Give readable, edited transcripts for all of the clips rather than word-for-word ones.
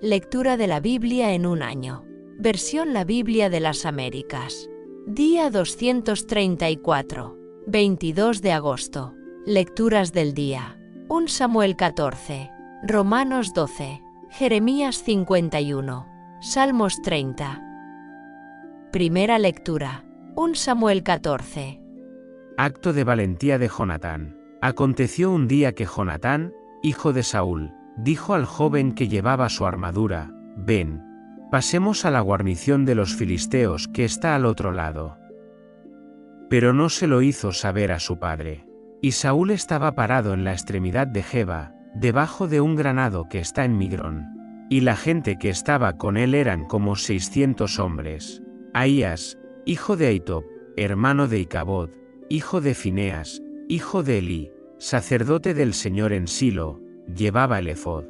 Lectura de la Biblia en un año. Versión La Biblia de las Américas. Día 234. 22 de agosto. Lecturas del día. 1 Samuel 14. Romanos 12. Jeremías 51. Salmos 30. Primera lectura. 1 Samuel 14. Acto de valentía de Jonatán. Aconteció un día que Jonatán, hijo de Saúl, dijo al joven que llevaba su armadura: «Ven, pasemos a la guarnición de los filisteos que está al otro lado». Pero no se lo hizo saber a su padre. Y Saúl estaba parado en la extremidad de Geba, debajo de un granado que está en Migrón. Y la gente que estaba con él eran como 600 hombres. Ahías, hijo de Ahitob, hermano de Icabod, hijo de Fineas, hijo de Elí, sacerdote del Señor en Silo, llevaba el efod.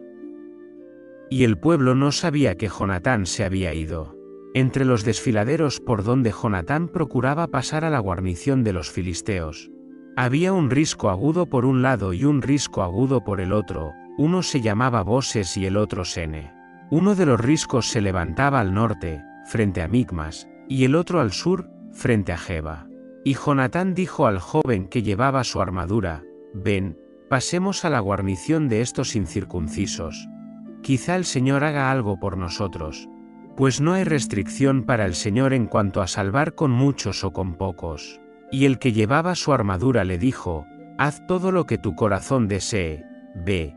Y el pueblo no sabía que Jonatán se había ido. Entre los desfiladeros por donde Jonatán procuraba pasar a la guarnición de los filisteos, había un risco agudo por un lado y un risco agudo por el otro. Uno se llamaba Boses y el otro Sene. Uno de los riscos se levantaba al norte, frente a Micmas, y el otro al sur, frente a Geba. Y Jonatán dijo al joven que llevaba su armadura: «Ven, pasemos a la guarnición de estos incircuncisos. Quizá el Señor haga algo por nosotros, pues no hay restricción para el Señor en cuanto a salvar con muchos o con pocos». Y el que llevaba su armadura le dijo: «Haz todo lo que tu corazón desee, ve,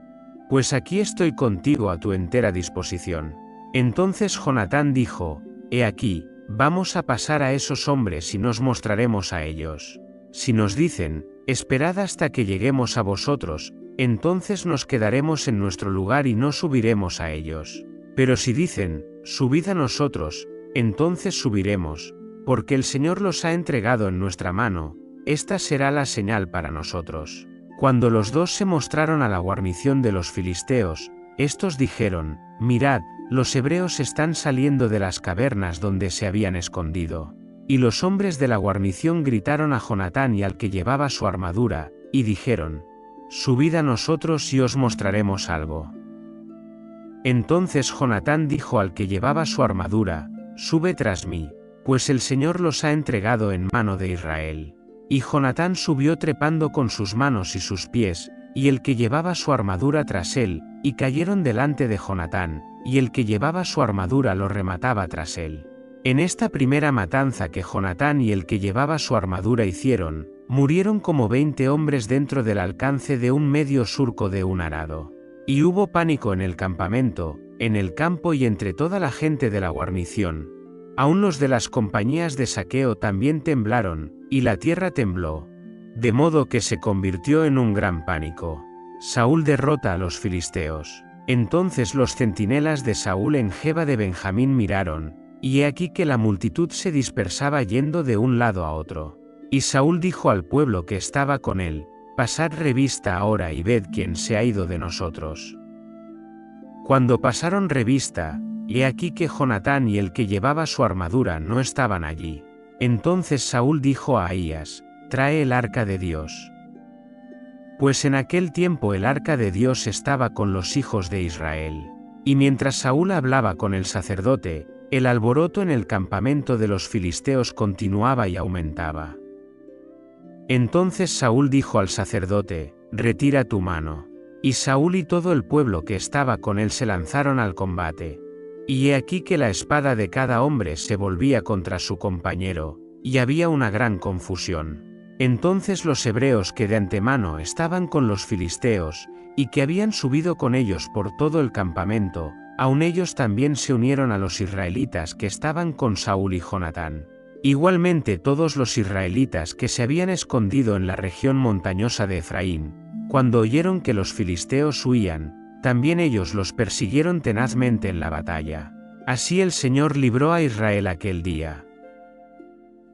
pues aquí estoy contigo a tu entera disposición». Entonces Jonatán dijo: «He aquí, vamos a pasar a esos hombres y nos mostraremos a ellos. Si nos dicen: esperad hasta que lleguemos a vosotros, entonces nos quedaremos en nuestro lugar y no subiremos a ellos. Pero si dicen: subid a nosotros, entonces subiremos, porque el Señor los ha entregado en nuestra mano, esta será la señal para nosotros». Cuando los dos se mostraron a la guarnición de los filisteos, estos dijeron: «Mirad, los hebreos están saliendo de las cavernas donde se habían escondido». Y los hombres de la guarnición gritaron a Jonatán y al que llevaba su armadura, y dijeron: «Subid a nosotros y os mostraremos algo». Entonces Jonatán dijo al que llevaba su armadura: «Sube tras mí, pues el Señor los ha entregado en mano de Israel». Y Jonatán subió trepando con sus manos y sus pies, y el que llevaba su armadura tras él, y cayeron delante de Jonatán, y el que llevaba su armadura lo remataba tras él. En esta primera matanza que Jonatán y el que llevaba su armadura hicieron, murieron como 20 hombres dentro del alcance de un medio surco de un arado. Y hubo pánico en el campamento, en el campo y entre toda la gente de la guarnición. Aun los de las compañías de saqueo también temblaron, y la tierra tembló, de modo que se convirtió en un gran pánico. Saúl derrota a los filisteos. Entonces los centinelas de Saúl en Geba de Benjamín miraron, y he aquí que la multitud se dispersaba yendo de un lado a otro. Y Saúl dijo al pueblo que estaba con él: «Pasad revista ahora y ved quién se ha ido de nosotros». Cuando pasaron revista, he aquí que Jonatán y el que llevaba su armadura no estaban allí. Entonces Saúl dijo a Ahías: «Trae el arca de Dios». Pues en aquel tiempo el arca de Dios estaba con los hijos de Israel. Y mientras Saúl hablaba con el sacerdote, el alboroto en el campamento de los filisteos continuaba y aumentaba. Entonces Saúl dijo al sacerdote: «Retira tu mano». Y Saúl y todo el pueblo que estaba con él se lanzaron al combate. Y he aquí que la espada de cada hombre se volvía contra su compañero, y había una gran confusión. Entonces los hebreos que de antemano estaban con los filisteos, y que habían subido con ellos por todo el campamento, aun ellos también se unieron a los israelitas que estaban con Saúl y Jonatán. Igualmente todos los israelitas que se habían escondido en la región montañosa de Efraín, cuando oyeron que los filisteos huían, también ellos los persiguieron tenazmente en la batalla. Así el Señor libró a Israel aquel día.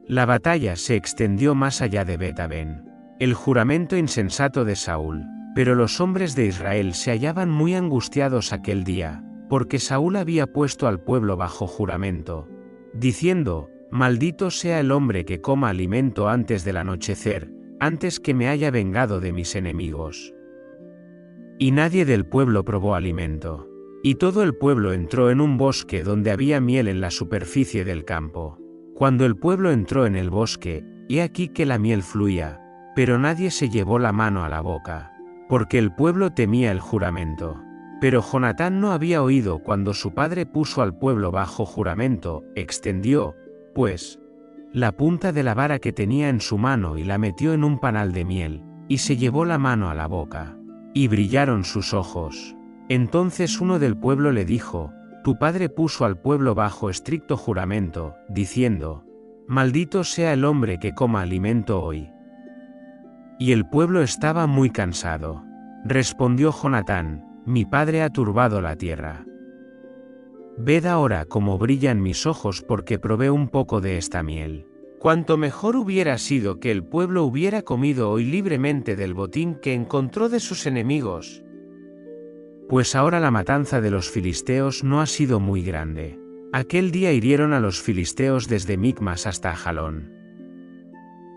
La batalla se extendió más allá de Bet-aven. El juramento insensato de Saúl. Pero los hombres de Israel se hallaban muy angustiados aquel día, porque Saúl había puesto al pueblo bajo juramento, diciendo: «Maldito sea el hombre que coma alimento antes del anochecer, antes que me haya vengado de mis enemigos». Y nadie del pueblo probó alimento. Y todo el pueblo entró en un bosque donde había miel en la superficie del campo. Cuando el pueblo entró en el bosque, he aquí que la miel fluía, pero nadie se llevó la mano a la boca, porque el pueblo temía el juramento. Pero Jonatán no había oído cuando su padre puso al pueblo bajo juramento, extendió, pues, la punta de la vara que tenía en su mano y la metió en un panal de miel, y se llevó la mano a la boca. Y brillaron sus ojos. Entonces uno del pueblo le dijo, tu padre puso al pueblo bajo estricto juramento, diciendo, maldito sea el hombre que coma alimento hoy. Y el pueblo estaba muy cansado. Respondió Jonatán, mi padre ha turbado la tierra. Ved ahora cómo brillan mis ojos porque probé un poco de esta miel. Cuánto mejor hubiera sido que el pueblo hubiera comido hoy libremente del botín que encontró de sus enemigos. Pues ahora la matanza de los filisteos no ha sido muy grande. Aquel día hirieron a los filisteos desde Micmas hasta Ajalón.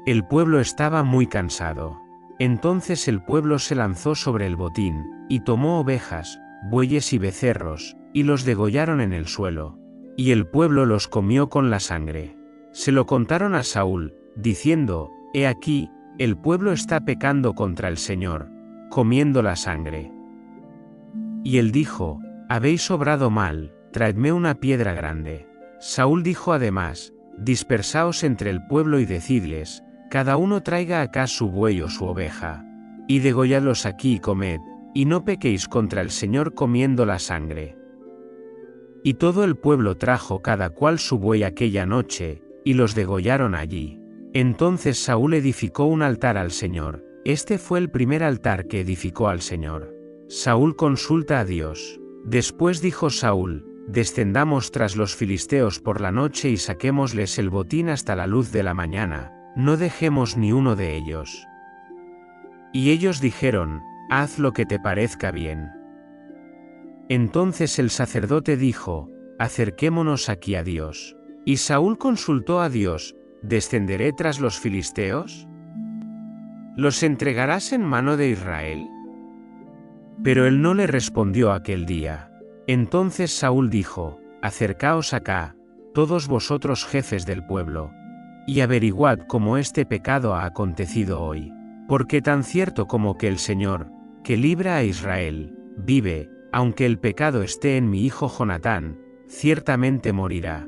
El pueblo estaba muy cansado. Entonces el pueblo se lanzó sobre el botín, y tomó ovejas, bueyes y becerros, y los degollaron en el suelo. Y el pueblo los comió con la sangre. Se lo contaron a Saúl, diciendo, he aquí, el pueblo está pecando contra el Señor, comiendo la sangre. Y él dijo, habéis obrado mal, traedme una piedra grande. Saúl dijo además, dispersaos entre el pueblo y decidles, cada uno traiga acá su buey o su oveja, y degolladlos aquí y comed, y no pequéis contra el Señor comiendo la sangre. Y todo el pueblo trajo cada cual su buey aquella noche, y los degollaron allí. Entonces Saúl edificó un altar al Señor, este fue el primer altar que edificó al Señor. Saúl consulta a Dios. Después dijo Saúl, descendamos tras los filisteos por la noche y saquémosles el botín hasta la luz de la mañana, no dejemos ni uno de ellos. Y ellos dijeron, haz lo que te parezca bien. Entonces el sacerdote dijo, acerquémonos aquí a Dios. Y Saúl consultó a Dios, ¿descenderé tras los filisteos? ¿Los entregarás en mano de Israel? Pero él no le respondió aquel día. Entonces Saúl dijo, acercaos acá, todos vosotros jefes del pueblo, y averiguad cómo este pecado ha acontecido hoy. Porque tan cierto como que el Señor, que libra a Israel, vive, aunque el pecado esté en mi hijo Jonatán, ciertamente morirá.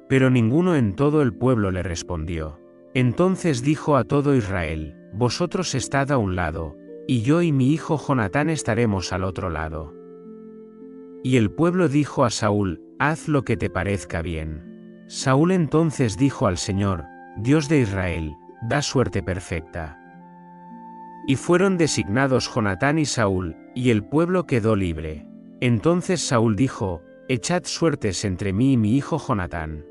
Pero ninguno en todo el pueblo le respondió. Entonces dijo a todo Israel, vosotros estad a un lado, y yo y mi hijo Jonatán estaremos al otro lado. Y el pueblo dijo a Saúl, haz lo que te parezca bien. Saúl entonces dijo al Señor, Dios de Israel, da suerte perfecta. Y fueron designados Jonatán y Saúl, y el pueblo quedó libre. Entonces Saúl dijo, echad suertes entre mí y mi hijo Jonatán.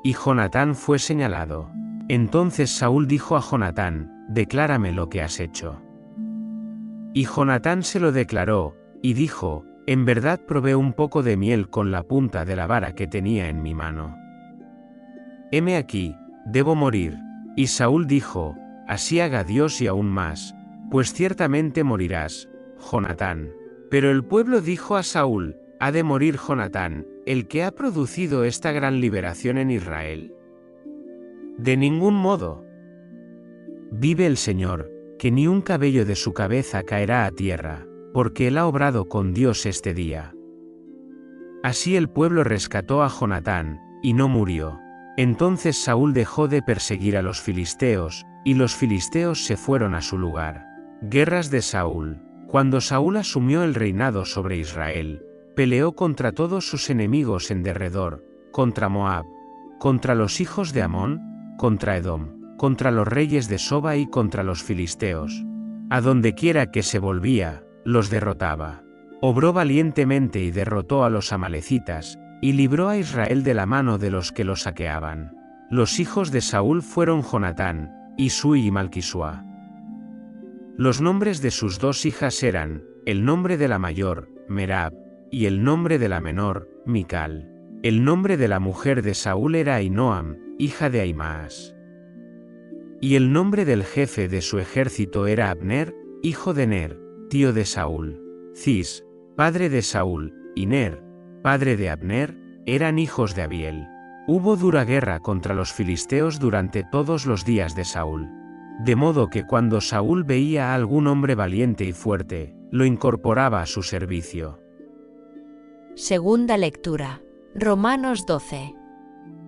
Y Jonatán fue señalado. Entonces Saúl dijo a Jonatán, declárame lo que has hecho. Y Jonatán se lo declaró, y dijo, en verdad probé un poco de miel con la punta de la vara que tenía en mi mano. Heme aquí, debo morir. Y Saúl dijo, así haga Dios y aún más, pues ciertamente morirás, Jonatán. Pero el pueblo dijo a Saúl, ¿ha de morir Jonatán, el que ha producido esta gran liberación en Israel? De ningún modo. Vive el Señor, que ni un cabello de su cabeza caerá a tierra, porque él ha obrado con Dios este día. Así el pueblo rescató a Jonatán, y no murió. Entonces Saúl dejó de perseguir a los filisteos, y los filisteos se fueron a su lugar. Guerras de Saúl. Cuando Saúl asumió el reinado sobre Israel, peleó contra todos sus enemigos en derredor, contra Moab, contra los hijos de Amón, contra Edom, contra los reyes de Soba y contra los filisteos. A donde quiera que se volvía, los derrotaba. Obró valientemente y derrotó a los amalecitas, y libró a Israel de la mano de los que lo saqueaban. Los hijos de Saúl fueron Jonatán, Isui y Malquisua. Los nombres de sus dos hijas eran, el nombre de la mayor, Merab, y el nombre de la menor, Mical. El nombre de la mujer de Saúl era Ahinoam, hija de Ahimaas. Y el nombre del jefe de su ejército era Abner, hijo de Ner, tío de Saúl. Cis, padre de Saúl, y Ner, padre de Abner, eran hijos de Abiel. Hubo dura guerra contra los filisteos durante todos los días de Saúl. De modo que cuando Saúl veía a algún hombre valiente y fuerte, lo incorporaba a su servicio. Segunda lectura. Romanos 12.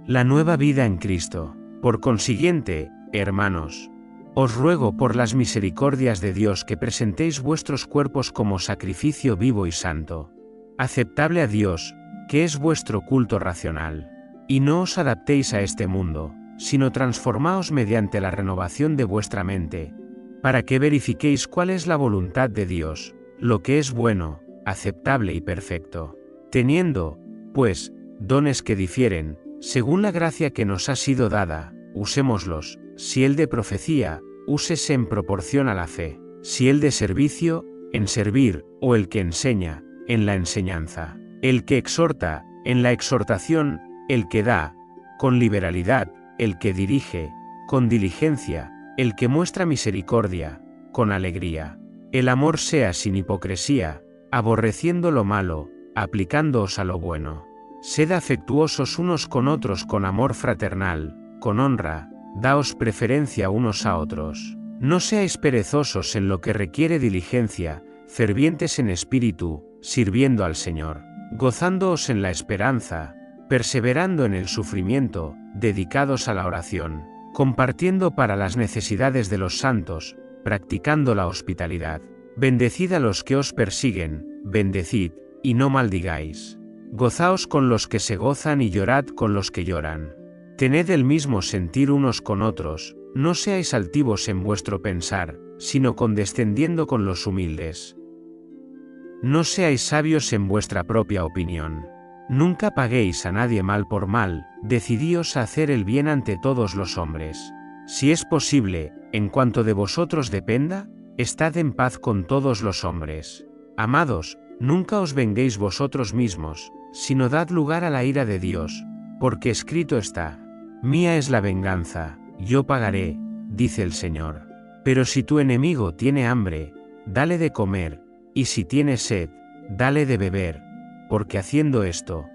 La nueva vida en Cristo. Por consiguiente, hermanos, os ruego por las misericordias de Dios que presentéis vuestros cuerpos como sacrificio vivo y santo, aceptable a Dios, que es vuestro culto racional. Y no os adaptéis a este mundo, sino transformaos mediante la renovación de vuestra mente, para que verifiquéis cuál es la voluntad de Dios, lo que es bueno, aceptable y perfecto. Teniendo, pues, dones que difieren, según la gracia que nos ha sido dada, usémoslos. Si el de profecía, úsese en proporción a la fe; si el de servicio, en servir; o el que enseña, en la enseñanza; el que exhorta, en la exhortación; el que da, con liberalidad; el que dirige, con diligencia; el que muestra misericordia, con alegría. El amor sea sin hipocresía, aborreciendo lo malo, aplicándoos a lo bueno. Sed afectuosos unos con otros con amor fraternal, con honra, daos preferencia unos a otros. No seáis perezosos en lo que requiere diligencia, fervientes en espíritu, sirviendo al Señor, gozándoos en la esperanza, perseverando en el sufrimiento, dedicados a la oración, compartiendo para las necesidades de los santos, practicando la hospitalidad. Bendecid a los que os persiguen, bendecid, y no maldigáis. Gozaos con los que se gozan y llorad con los que lloran. Tened el mismo sentir unos con otros, no seáis altivos en vuestro pensar, sino condescendiendo con los humildes. No seáis sabios en vuestra propia opinión. Nunca paguéis a nadie mal por mal, decidíos a hacer el bien ante todos los hombres. Si es posible, en cuanto de vosotros dependa, estad en paz con todos los hombres. Amados, nunca os venguéis vosotros mismos, sino dad lugar a la ira de Dios, porque escrito está: mía es la venganza, yo pagaré, dice el Señor. Pero si tu enemigo tiene hambre, dale de comer, y si tiene sed, dale de beber, porque haciendo esto,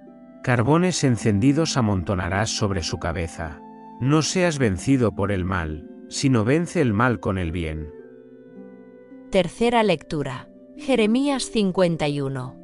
carbones encendidos amontonarás sobre su cabeza. No seas vencido por el mal, sino vence el mal con el bien. Tercera lectura. Jeremías 51.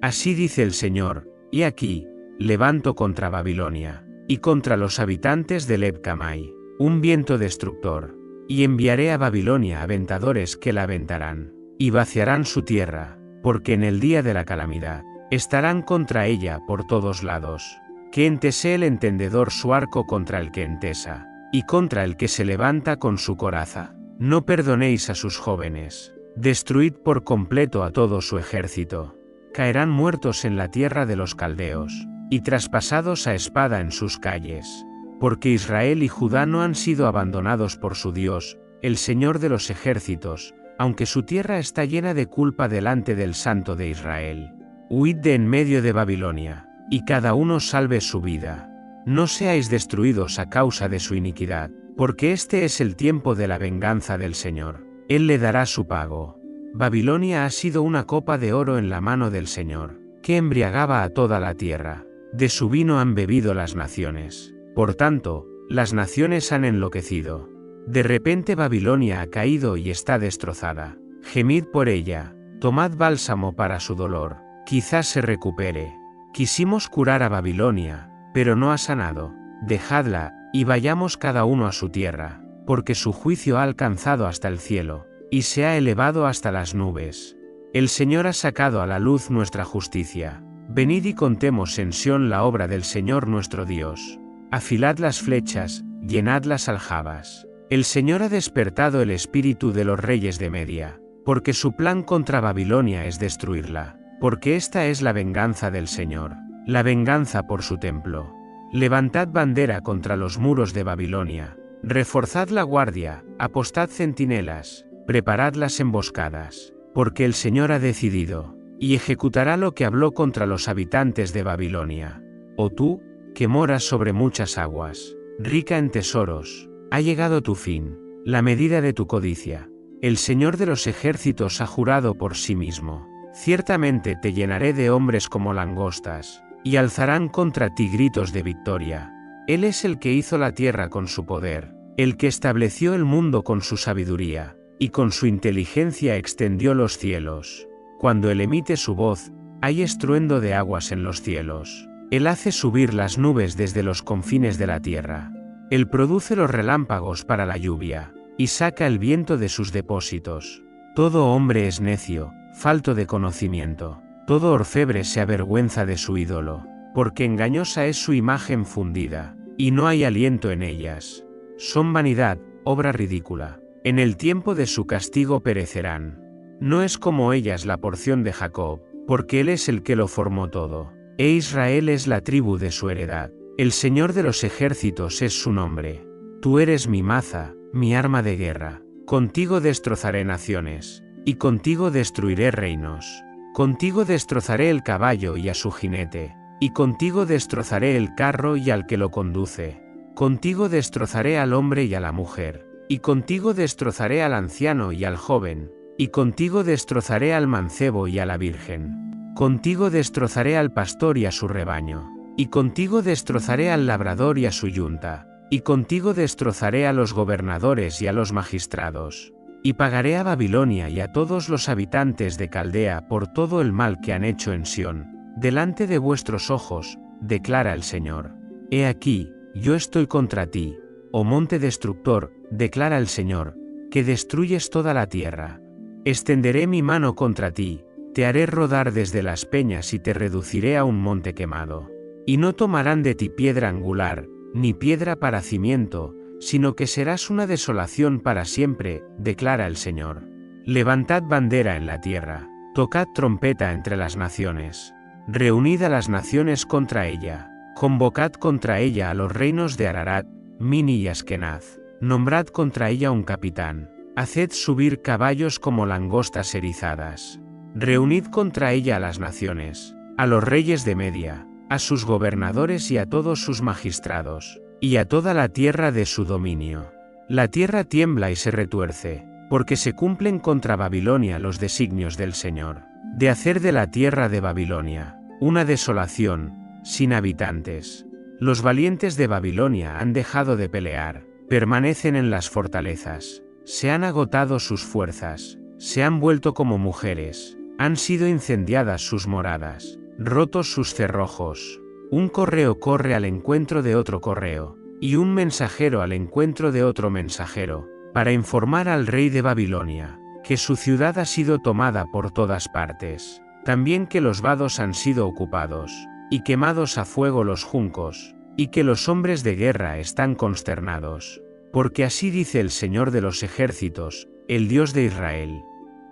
Así dice el Señor: y aquí, levanto contra Babilonia, y contra los habitantes de Leb-Camai, un viento destructor, y enviaré a Babilonia aventadores que la aventarán, y vaciarán su tierra, porque en el día de la calamidad, estarán contra ella por todos lados. Que entese el entendedor su arco contra el que entesa, y contra el que se levanta con su coraza. No perdonéis a sus jóvenes, destruid por completo a todo su ejército. Caerán muertos en la tierra de los caldeos, y traspasados a espada en sus calles. Porque Israel y Judá no han sido abandonados por su Dios, el Señor de los ejércitos, aunque su tierra está llena de culpa delante del Santo de Israel. Huid de en medio de Babilonia, y cada uno salve su vida. No seáis destruidos a causa de su iniquidad, porque este es el tiempo de la venganza del Señor. Él le dará su pago. Babilonia ha sido una copa de oro en la mano del Señor, que embriagaba a toda la tierra. De su vino han bebido las naciones. Por tanto, las naciones han enloquecido. De repente Babilonia ha caído y está destrozada. Gemid por ella, tomad bálsamo para su dolor, quizás se recupere. Quisimos curar a Babilonia, pero no ha sanado. Dejadla, y vayamos cada uno a su tierra, porque su juicio ha alcanzado hasta el cielo, y se ha elevado hasta las nubes. El Señor ha sacado a la luz nuestra justicia. Venid y contemos en Sión la obra del Señor nuestro Dios. Afilad las flechas, llenad las aljabas. El Señor ha despertado el espíritu de los reyes de Media, porque su plan contra Babilonia es destruirla, porque esta es la venganza del Señor, la venganza por su templo. Levantad bandera contra los muros de Babilonia, reforzad la guardia, apostad centinelas, preparad las emboscadas, porque el Señor ha decidido, y ejecutará lo que habló contra los habitantes de Babilonia. Oh tú, que moras sobre muchas aguas, rica en tesoros, ha llegado tu fin, la medida de tu codicia. El Señor de los ejércitos ha jurado por sí mismo: Ciertamente te llenaré de hombres como langostas, y alzarán contra ti gritos de victoria. Él es el que hizo la tierra con su poder, el que estableció el mundo con su sabiduría, y con su inteligencia extendió los cielos. Cuando él emite su voz, hay estruendo de aguas en los cielos. Él hace subir las nubes desde los confines de la tierra. Él produce los relámpagos para la lluvia, y saca el viento de sus depósitos. Todo hombre es necio, falto de conocimiento. Todo orfebre se avergüenza de su ídolo, porque engañosa es su imagen fundida, y no hay aliento en ellas. Son vanidad, obra ridícula. En el tiempo de su castigo perecerán. No es como ellas la porción de Jacob, porque él es el que lo formó todo. E Israel es la tribu de su heredad. El Señor de los ejércitos es su nombre. Tú eres mi maza, mi arma de guerra. Contigo destrozaré naciones, y contigo destruiré reinos. Contigo destrozaré el caballo y a su jinete, y contigo destrozaré el carro y al que lo conduce. Contigo destrozaré al hombre y a la mujer, y contigo destrozaré al anciano y al joven, y contigo destrozaré al mancebo y a la virgen. Contigo destrozaré al pastor y a su rebaño, y contigo destrozaré al labrador y a su yunta, y contigo destrozaré a los gobernadores y a los magistrados. Y pagaré a Babilonia y a todos los habitantes de Caldea por todo el mal que han hecho en Sión, delante de vuestros ojos, declara el Señor. He aquí, yo estoy contra ti, oh monte destructor, declara el Señor, que destruyes toda la tierra. Extenderé mi mano contra ti, te haré rodar desde las peñas y te reduciré a un monte quemado. Y no tomarán de ti piedra angular, ni piedra para cimiento, sino que serás una desolación para siempre, declara el Señor. Levantad bandera en la tierra, tocad trompeta entre las naciones. Reunid a las naciones contra ella, convocad contra ella a los reinos de Ararat, Mini y Askenaz, nombrad contra ella un capitán, haced subir caballos como langostas erizadas. Reunid contra ella a las naciones, a los reyes de Media, a sus gobernadores y a todos sus magistrados, y a toda la tierra de su dominio. La tierra tiembla y se retuerce, porque se cumplen contra Babilonia los designios del Señor, de hacer de la tierra de Babilonia una desolación, sin habitantes. Los valientes de Babilonia han dejado de pelear, permanecen en las fortalezas, se han agotado sus fuerzas, se han vuelto como mujeres, han sido incendiadas sus moradas, rotos sus cerrojos. Un correo corre al encuentro de otro correo, y un mensajero al encuentro de otro mensajero, para informar al rey de Babilonia, que su ciudad ha sido tomada por todas partes, también que los vados han sido ocupados, y quemados a fuego los juncos, y que los hombres de guerra están consternados. Porque así dice el Señor de los ejércitos, el Dios de Israel.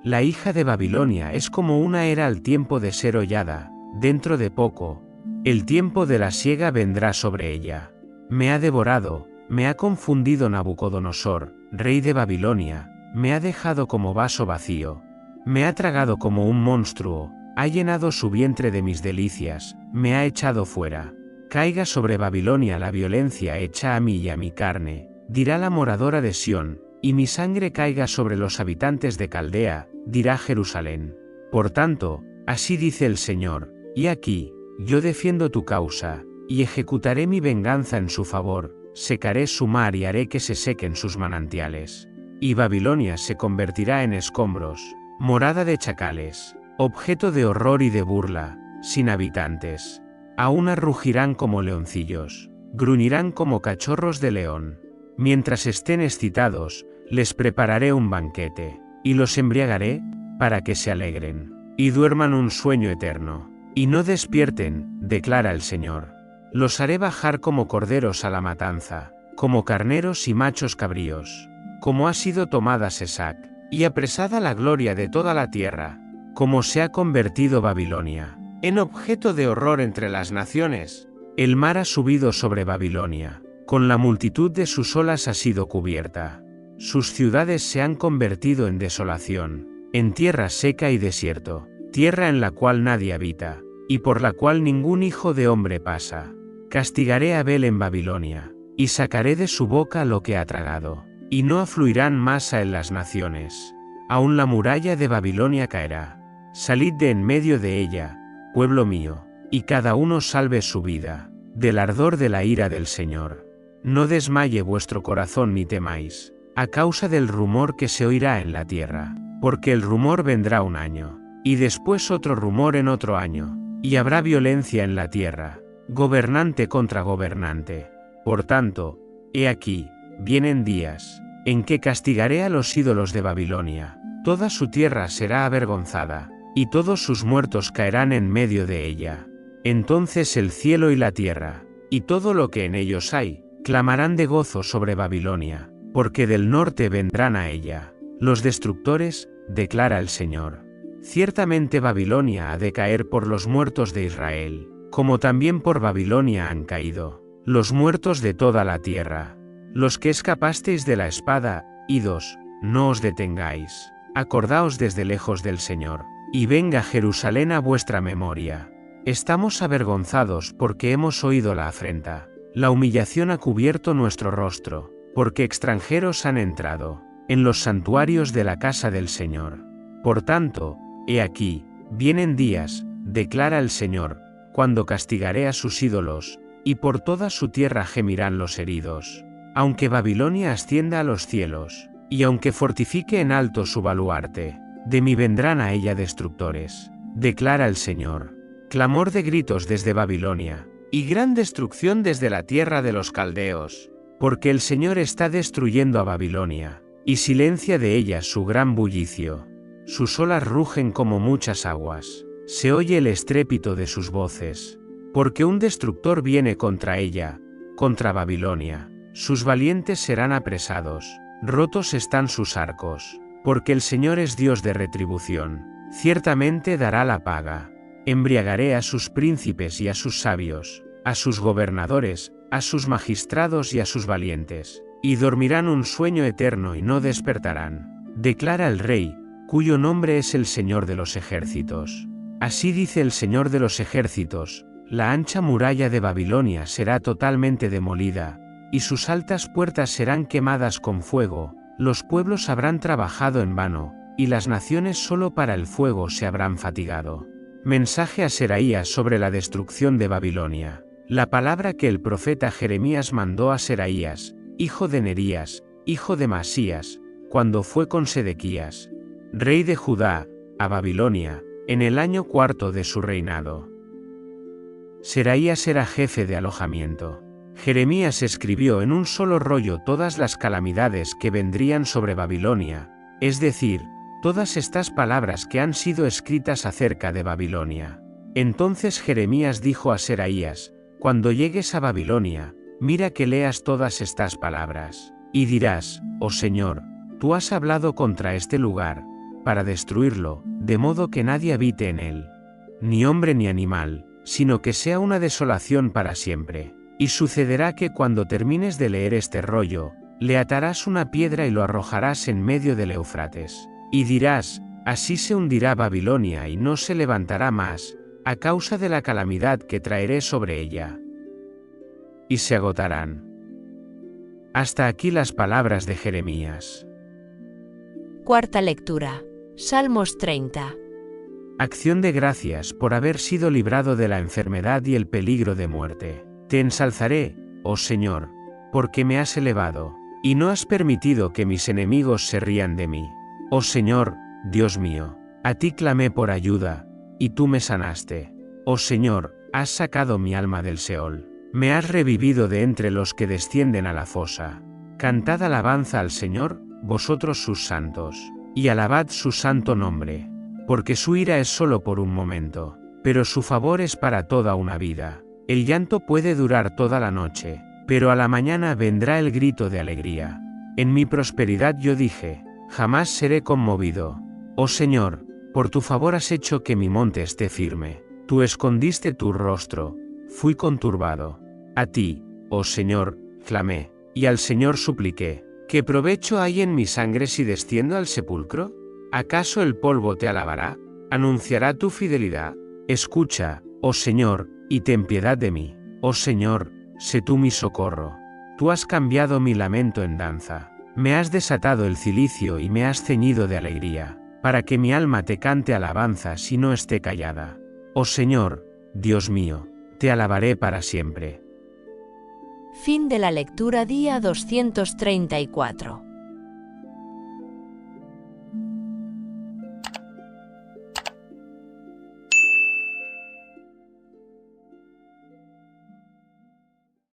La hija de Babilonia es como una era al tiempo de ser hollada, dentro de poco, el tiempo de la siega vendrá sobre ella. Me ha devorado, me ha confundido Nabucodonosor, rey de Babilonia, me ha dejado como vaso vacío, me ha tragado como un monstruo, ha llenado su vientre de mis delicias, me ha echado fuera. Caiga sobre Babilonia la violencia hecha a mí y a mi carne, dirá la moradora de Sión, y mi sangre caiga sobre los habitantes de Caldea, dirá Jerusalén. Por tanto, así dice el Señor, y aquí, yo defiendo tu causa, y ejecutaré mi venganza en su favor, secaré su mar y haré que se sequen sus manantiales. Y Babilonia se convertirá en escombros, morada de chacales, objeto de horror y de burla, sin habitantes. Aún rugirán como leoncillos, gruñirán como cachorros de león. Mientras estén excitados, les prepararé un banquete, y los embriagaré, para que se alegren, y duerman un sueño eterno, y no despierten, declara el Señor. Los haré bajar como corderos a la matanza, como carneros y machos cabríos, como ha sido tomada Sesac, y apresada la gloria de toda la tierra, como se ha convertido Babilonia en objeto de horror entre las naciones. El mar ha subido sobre Babilonia, con la multitud de sus olas ha sido cubierta. Sus ciudades se han convertido en desolación, en tierra seca y desierto, tierra en la cual nadie habita, y por la cual ningún hijo de hombre pasa. Castigaré a Abel en Babilonia, y sacaré de su boca lo que ha tragado, y no afluirán masa en las naciones. Aún la muralla de Babilonia caerá, salid de en medio de ella, pueblo mío, y cada uno salve su vida, del ardor de la ira del Señor. No desmaye vuestro corazón ni temáis, a causa del rumor que se oirá en la tierra, porque el rumor vendrá un año, y después otro rumor en otro año, y habrá violencia en la tierra, gobernante contra gobernante. Por tanto, he aquí, vienen días, en que castigaré a los ídolos de Babilonia, toda su tierra será avergonzada, y todos sus muertos caerán en medio de ella. Entonces el cielo y la tierra, y todo lo que en ellos hay, clamarán de gozo sobre Babilonia, porque del norte vendrán a ella los destructores, declara el Señor. Ciertamente Babilonia ha de caer por los muertos de Israel, como también por Babilonia han caído los muertos de toda la tierra. Los que escapasteis de la espada, idos, no os detengáis, acordaos desde lejos del Señor, y venga Jerusalén a vuestra memoria. Estamos avergonzados porque hemos oído la afrenta, la humillación ha cubierto nuestro rostro, porque extranjeros han entrado en los santuarios de la casa del Señor. Por tanto, he aquí, vienen días, declara el Señor, cuando castigaré a sus ídolos, y por toda su tierra gemirán los heridos. Aunque Babilonia ascienda a los cielos, y aunque fortifique en alto su baluarte, de mí vendrán a ella destructores, declara el Señor. Clamor de gritos desde Babilonia, y gran destrucción desde la tierra de los caldeos, porque el Señor está destruyendo a Babilonia, y silencia de ella su gran bullicio. Sus olas rugen como muchas aguas, se oye el estrépito de sus voces, porque un destructor viene contra ella, contra Babilonia. Sus valientes serán apresados, rotos están sus arcos, porque el Señor es Dios de retribución, ciertamente dará la paga. Embriagaré a sus príncipes y a sus sabios, a sus gobernadores, a sus magistrados y a sus valientes, y dormirán un sueño eterno y no despertarán, declara el Rey, cuyo nombre es el Señor de los ejércitos. Así dice el Señor de los ejércitos, la ancha muralla de Babilonia será totalmente demolida, y sus altas puertas serán quemadas con fuego, los pueblos habrán trabajado en vano, y las naciones solo para el fuego se habrán fatigado. Mensaje a Seraías sobre la destrucción de Babilonia. La palabra que el profeta Jeremías mandó a Seraías, hijo de Nerías, hijo de Masías, cuando fue con Sedequías, rey de Judá, a Babilonia, en el año 4 de su reinado. Seraías era jefe de alojamiento. Jeremías escribió en un solo rollo todas las calamidades que vendrían sobre Babilonia, es decir, todas estas palabras que han sido escritas acerca de Babilonia. Entonces Jeremías dijo a Seraías, cuando llegues a Babilonia, mira que leas todas estas palabras, y dirás, oh Señor, tú has hablado contra este lugar, para destruirlo, de modo que nadie habite en él, ni hombre ni animal, sino que sea una desolación para siempre. Y sucederá que cuando termines de leer este rollo, le atarás una piedra y lo arrojarás en medio del Éufrates. Y dirás, así se hundirá Babilonia y no se levantará más, a causa de la calamidad que traeré sobre ella. Y se agotarán. Hasta aquí las palabras de Jeremías. Cuarta lectura. Salmos 30. Acción de gracias por haber sido librado de la enfermedad y el peligro de muerte. Te ensalzaré, oh Señor, porque me has elevado, y no has permitido que mis enemigos se rían de mí. Oh Señor, Dios mío, a ti clamé por ayuda, y tú me sanaste. Oh Señor, has sacado mi alma del Seol, me has revivido de entre los que descienden a la fosa. Cantad alabanza al Señor, vosotros sus santos, y alabad su santo nombre, porque su ira es solo por un momento, pero su favor es para toda una vida. El llanto puede durar toda la noche, pero a la mañana vendrá el grito de alegría. En mi prosperidad yo dije, jamás seré conmovido. Oh Señor, por tu favor has hecho que mi monte esté firme. Tú escondiste tu rostro, fui conturbado. A ti, oh Señor, clamé, y al Señor supliqué. ¿Qué provecho hay en mi sangre si desciendo al sepulcro? ¿Acaso el polvo te alabará? ¿Anunciará tu fidelidad? Escucha, oh Señor, y ten piedad de mí. Oh Señor, sé tú mi socorro. Tú has cambiado mi lamento en danza. Me has desatado el cilicio y me has ceñido de alegría. para que mi alma te cante alabanzas y no esté callada. Oh Señor, Dios mío, te alabaré para siempre. Fin de la lectura día 234.